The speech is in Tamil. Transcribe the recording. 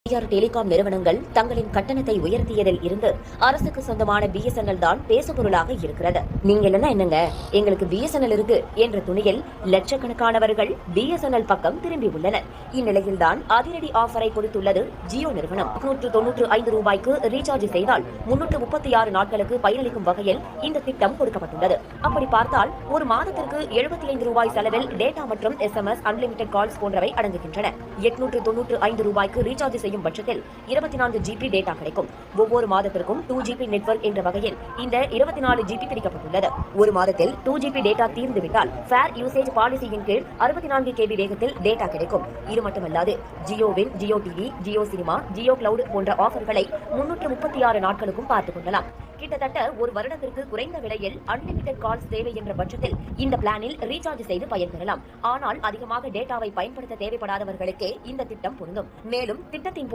தனியார் டெலிகாம் நிறுவனங்கள் தங்களின் கட்டணத்தை உயர்த்தியதில் இருந்து அரசுக்கு சொந்தமான பிஎஸ்என்எல் தான் பேசுபொருளாக இருக்கிறது. நீங்க இல்லைன்னா என்னங்க, எங்களுக்கு பிஎஸ்என்எல் இருக்கு என்ற துணியில் லட்சக்கணக்கானவர்கள் பிஎஸ்என்எல் பக்கம் திரும்பி உள்ளனர். இந்நிலையில்தான் அதிரடி ஆஃபரை கொடுத்துள்ளது ஜியோ நிறுவனம். 195 ரூபாய்க்கு ரீசார்ஜ் செய்தால் 336 நாட்களுக்கு பயனளிக்கும் வகையில் இந்த திட்டம் கொடுக்கப்பட்டுள்ளது. அப்படி பார்த்தால் ஒரு மாதத்திற்கு 75 ரூபாய் செலவில் டேட்டா மற்றும் SMS அன்லிமிடெட் கால்ஸ் போன்றவை அடங்குகின்றன. 895 ரூபாய்க்கு ரீசார்ஜ் செய்யும் பட்சத்தில் 24 GB டேட்டா கிடைக்கும். ஒவ்வொரு மாதத்திற்கும் 2 GB நெட்வொர்க் என்ற வகையில் இந்த 24 GB பிரிக்கப்பட்டுள்ளது. ஒரு மாதத்தில் 2 GB டேட்டா தீர்ந்துவிட்டால் ஃபேர் யூசேஜ் பாலிசியின் கீழ் 64 KB வேகத்தில் டேட்டா கிடைக்கும். இது மட்டுமல்லாது ஜியோவின் Jio TV, Jio cinema, Jio cloud போன்ற ஆஃபர்களை 336 நாட்களுக்கும் பார்த்துக் கொள்ளலாம். கிட்டத்தட்ட ஒரு வருடத்திற்கு குறைந்த விலையில் அன்லிமிடெட் கால்ஸ் தேவை என்ற பட்சத்தில் இந்த பிளானில் ரீசார்ஜ் செய்து பயன்பெறலாம். ஆனால் அதிகமாக டேட்டாவை பயன்படுத்த தேவைப்படாதவர்களுக்கே இந்த திட்டம் பொருந்தும். மேலும் திட்டத்தின்